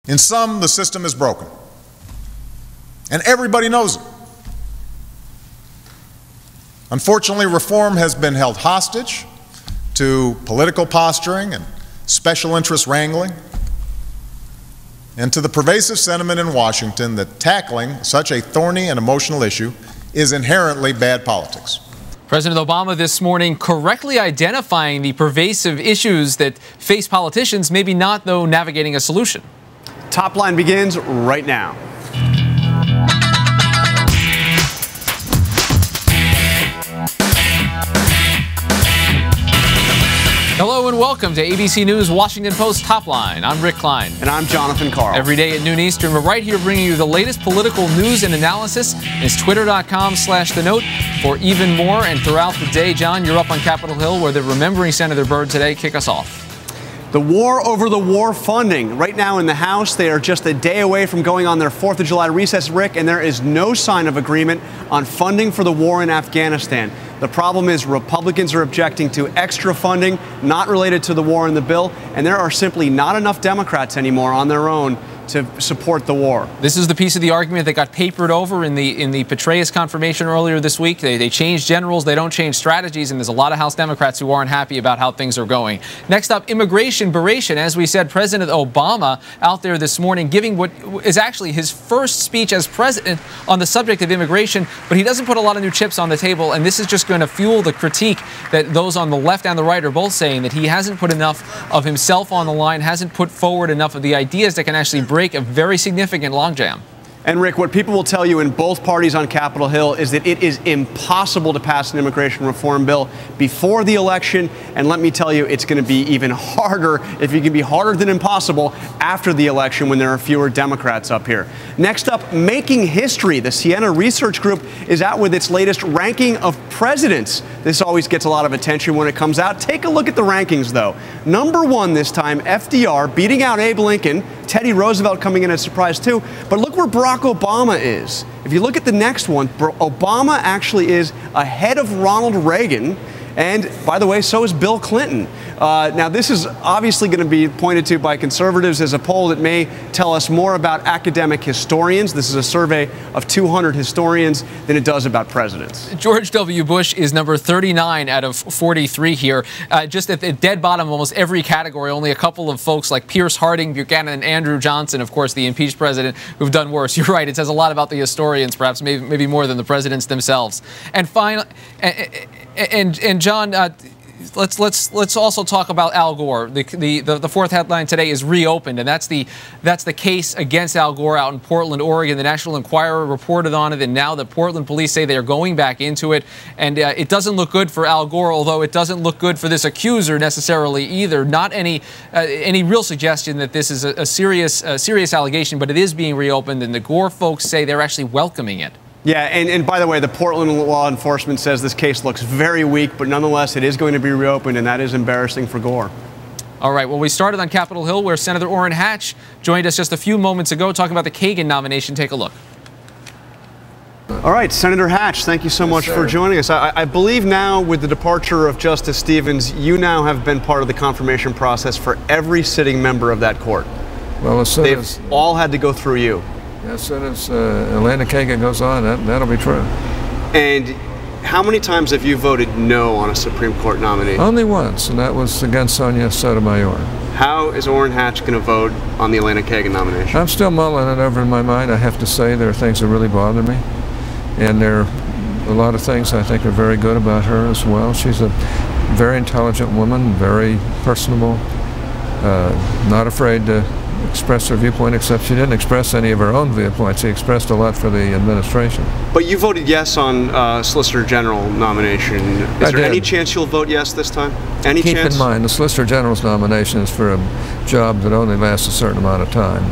In sum, the system is broken, and everybody knows it. Unfortunately, reform has been held hostage to political posturing and special interest wrangling, and to the pervasive sentiment in Washington that tackling such a thorny and emotional issue is inherently bad politics. President Obama this morning correctly identifying the pervasive issues that face politicians, maybe not, though, navigating a solution. Top Line begins right now. Hello and welcome to ABC News Washington Post Top Line. I'm Rick Klein. And I'm Jonathan Karl. Every day at noon Eastern, we're right here bringing you the latest political news and analysis. It's twitter.com/The Note for even more. And throughout the day, John, you're up on Capitol Hill where they're remembering Senator Byrd today. Kick us off. The war over the war funding. Right now in the House, they are just a day away from going on their 4th of July recess, Rick, and there is no sign of agreement on funding for the war in Afghanistan. The problem is Republicans are objecting to extra funding not related to the war in the bill, and there are simply not enough Democrats anymore on their own to support the war. This is the piece of the argument that got papered over in the Petraeus confirmation earlier this week. They change generals, they don't change strategies, and there's a lot of House Democrats who aren't happy about how things are going. Next up, immigration beration. As we said, President Obama out there this morning giving what is actually his first speech as president on the subject of immigration, but he doesn't put a lot of new chips on the table, and this is just going to fuel the critique that those on the left and the right are both saying, that he hasn't put enough of himself on the line, hasn't put forward enough of the ideas that can actually break a very significant logjam. And Rick, what people will tell you in both parties on Capitol Hill is that it is impossible to pass an immigration reform bill before the election. And let me tell you, it's going to be even harder, if it can be harder than impossible, after the election when there are fewer Democrats up here. Next up, making history. The Siena Research Group is out with its latest ranking of presidents. This always gets a lot of attention when it comes out. Take a look at the rankings, though. Number 1 this time, FDR, beating out Abe Lincoln. Teddy Roosevelt coming in as a surprise, too. But look where Barack Obama is. If you look at the next one, Obama actually is ahead of Ronald Reagan. And, by the way, so is Bill Clinton. Now, this is obviously going to be pointed to by conservatives as a poll that may tell us more about academic historians. This is a survey of 200 historians than it does about presidents. George W. Bush is number 39 out of 43 here. Just at the dead bottom of almost every category, only a couple of folks like Pierce Harding, Buchanan, and Andrew Johnson, of course, the impeached president, who've done worse. You're right. It says a lot about the historians, perhaps maybe more than the presidents themselves. And finally, and John, let's also talk about Al Gore. The fourth headline today is reopened, and that's the case against Al Gore out in Portland, Oregon. The National Enquirer reported on it, and now the Portland police say they are going back into it. And it doesn't look good for Al Gore, although it doesn't look good for this accuser necessarily either. Not any real suggestion that this is a serious allegation, but it is being reopened, and the Gore folks say they're actually welcoming it. Yeah, and by the way, the Portland law enforcement says this case looks very weak, but nonetheless, it is going to be reopened, and that is embarrassing for Gore. All right, well, we started on Capitol Hill, where Senator Orrin Hatch joined us just a few moments ago talking about the Kagan nomination. Take a look. All right, Senator Hatch, thank you so much for joining us. I believe now, with the departure of Justice Stevens, you now have been part of the confirmation process for every sitting member of that court. Well, they've all had to go through you. As soon as Elena Kagan goes on, that'll be true. And how many times have you voted no on a Supreme Court nominee? Only once, and that was against Sonia Sotomayor. How is Orrin Hatch going to vote on the Elena Kagan nomination? I'm still mulling it over in my mind. I have to say there are things that really bother me. And there are a lot of things I think are very good about her as well. She's a very intelligent woman, very personable, not afraid to express her viewpoint, except she didn't express any of her own viewpoints. She expressed a lot for the administration. But you voted yes on Solicitor General nomination. Is there any chance you'll vote yes this time? Any chance? Keep in mind, the Solicitor General's nomination is for a job that only lasts a certain amount of time.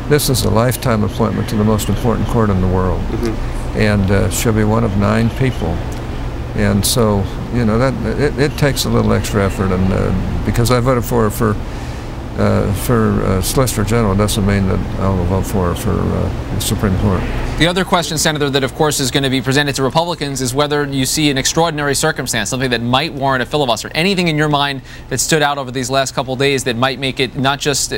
This is a lifetime appointment to the most important court in the world. And she'll be one of 9 people. And so, you know, it takes a little extra effort. And because I voted for her for Solicitor General doesn't mean that I will vote for her for the Supreme Court. The other question, Senator, that of course is going to be presented to Republicans is whether you see an extraordinary circumstance, something that might warrant a filibuster. Anything in your mind that stood out over these last couple of days that might make it not just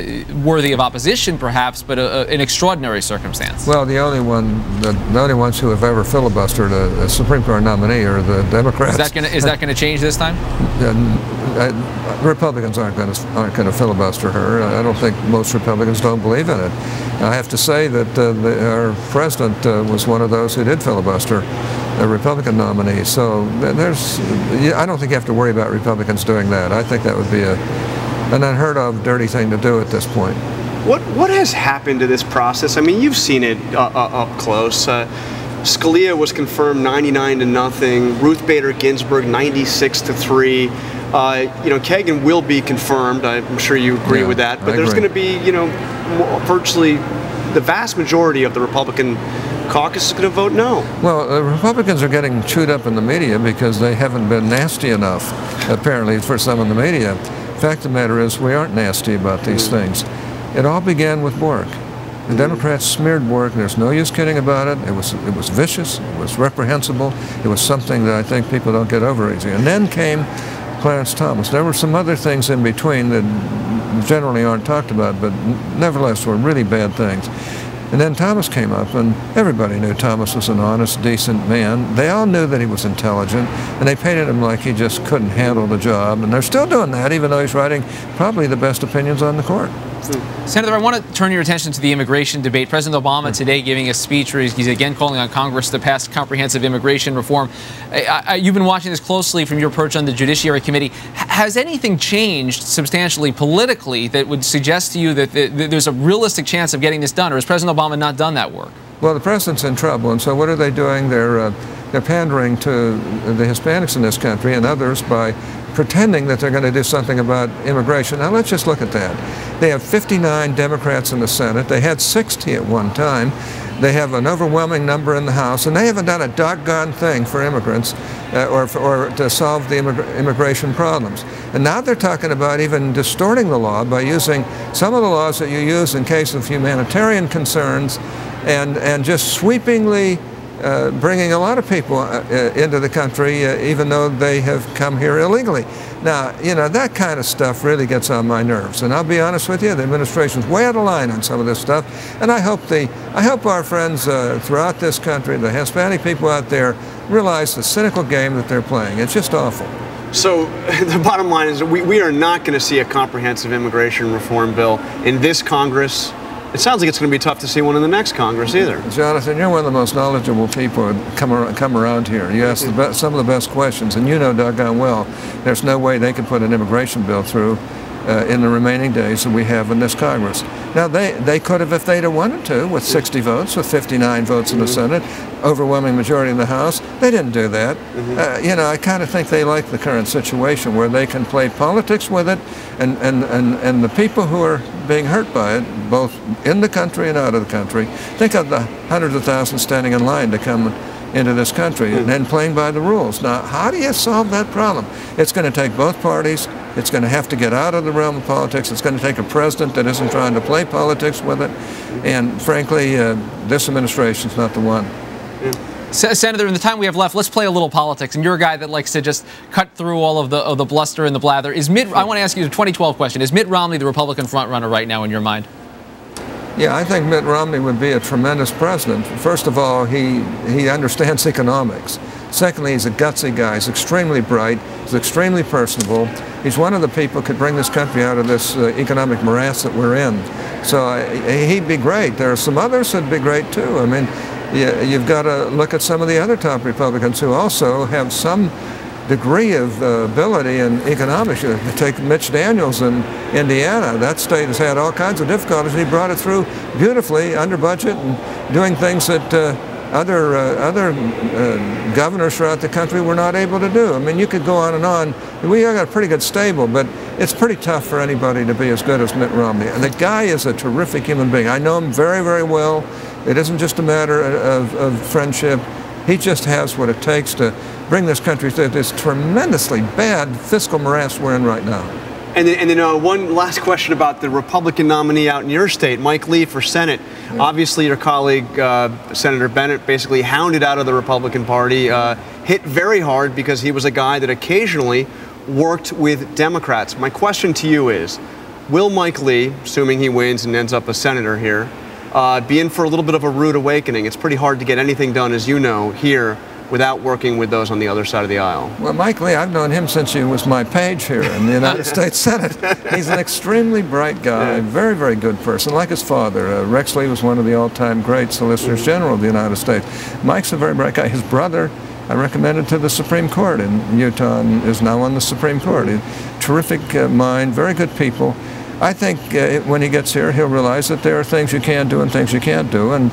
worthy of opposition, perhaps, but an extraordinary circumstance? Well, the only ones who have ever filibustered a Supreme Court nominee are the Democrats. Is that going to change this time? Republicans aren't going to filibuster her. I don't think most Republicans don't believe in it. I have to say that our president was one of those who did filibuster a Republican nominee. So I don't think you have to worry about Republicans doing that. I think that would be an unheard of, dirty thing to do at this point. What has happened to this process? I mean, you've seen it up close. Scalia was confirmed 99-0. Ruth Bader Ginsburg 96-3. Kagan will be confirmed. I'm sure you agree with that. But there's going to be, virtually the vast majority of the Republican caucus is going to vote no. Well, the Republicans are getting chewed up in the media because they haven't been nasty enough, apparently, for some in the media. The fact of the matter is we aren't nasty about these things. It all began with Bork. The Democrats smeared Bork. There's no use kidding about it. It was vicious. It was reprehensible. It was something that I think people don't get over easy. And then came Clarence Thomas. There were some other things in between that generally aren't talked about, but nevertheless were really bad things. And then Thomas came up, and everybody knew Thomas was an honest, decent man. They all knew that he was intelligent, and they painted him like he just couldn't handle the job. And they're still doing that, even though he's writing probably the best opinions on the court. Senator, I want to turn your attention to the immigration debate. President Obama today giving a speech where he's again calling on Congress to pass comprehensive immigration reform. You've been watching this closely from your perch on the Judiciary Committee. Has anything changed substantially politically that would suggest to you that there's a realistic chance of getting this done, or has President Obama not done that work? Well, the president's in trouble, and so what are they doing? They're pandering to the Hispanics in this country and others by pretending that they're going to do something about immigration. Now, let's just look at that. They have 59 Democrats in the Senate. They had 60 at one time. They have an overwhelming number in the House, and they haven't done a doggone thing for immigrants or to solve the immigration problems. And now they're talking about even distorting the law by using some of the laws that you use in case of humanitarian concerns and just sweepingly bringing a lot of people into the country, even though they have come here illegally. Now, that kind of stuff really gets on my nerves. And I'll be honest with you, the administration's way out of line on some of this stuff. And I hope our friends throughout this country, the Hispanic people out there, realize the cynical game that they're playing. It's just awful. So the bottom line is we are not going to see a comprehensive immigration reform bill in this Congress. It sounds like it's going to be tough to see one in the next Congress either. Jonathan, you're one of the most knowledgeable people that come around here. You ask some of the best questions, and you know doggone well there's no way they can put an immigration bill through in the remaining days that we have in this Congress. Now, they could have if they'd have wanted to, with 60 votes, with 59 votes in the Senate, overwhelming majority in the House. They didn't do that. I kind of think they like the current situation where they can play politics with it, and the people who are being hurt by it, both in the country and out of the country, think of the hundreds of thousands standing in line to come into this country and then playing by the rules. Now, how do you solve that problem? It's going to take both parties. It's going to have to get out of the realm of politics. It's going to take a president that isn't trying to play politics with it. And frankly, this administration's not the one. Senator, in the time we have left, let's play a little politics. And you're a guy that likes to just cut through all of the bluster and the blather. I want to ask you the 2012 question. Is Mitt Romney the Republican frontrunner right now in your mind? Yeah, I think Mitt Romney would be a tremendous president. First of all, he understands economics. Secondly, he's a gutsy guy. He's extremely bright. He's extremely personable. He's one of the people who could bring this country out of this economic morass that we're in. So he'd be great. There are some others that'd be great too. I mean, you've got to look at some of the other top Republicans who also have some degree of ability in economics. You take Mitch Daniels in Indiana. That state has had all kinds of difficulties, and he brought it through beautifully under budget and doing things that other governors throughout the country were not able to do. I mean, you could go on and on. We got a pretty good stable, but it's pretty tough for anybody to be as good as Mitt Romney. And the guy is a terrific human being. I know him very, very well. It isn't just a matter of friendship. He just has what it takes to bring this country through this tremendously bad fiscal morass we're in right now. And then one last question about the Republican nominee out in your state, Mike Lee for Senate. Yeah. Obviously, your colleague, Senator Bennett, basically hounded out of the Republican Party, hit very hard because he was a guy that occasionally worked with Democrats. My question to you is, will Mike Lee, assuming he wins and ends up a senator here, be in for a little bit of a rude awakening? It's pretty hard to get anything done, as you know, here without working with those on the other side of the aisle. Well, Mike Lee, I've known him since he was my page here in the United States Senate. He's an extremely bright guy, very, very good person, like his father. Rex Lee was one of the all-time great Solicitors General of the United States. Mike's a very bright guy. His brother, I recommended to the Supreme Court in Utah and is now on the Supreme Court. Terrific mind, very good people. I think when he gets here, he'll realize that there are things you can do and things you can't do, and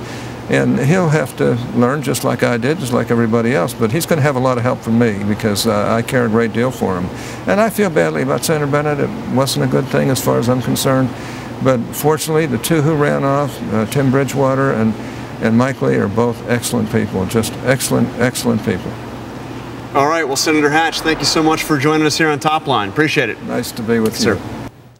he'll have to learn just like I did, just like everybody else. But he's going to have a lot of help from me because I care a great deal for him. And I feel badly about Senator Bennett. It wasn't a good thing as far as I'm concerned. But fortunately, the two who ran off, Tim Bridgewater and Mike Lee, are both excellent people, just excellent, excellent people. All right. Well, Senator Hatch, thank you so much for joining us here on Top Line. Appreciate it. Nice to be with you. Sir.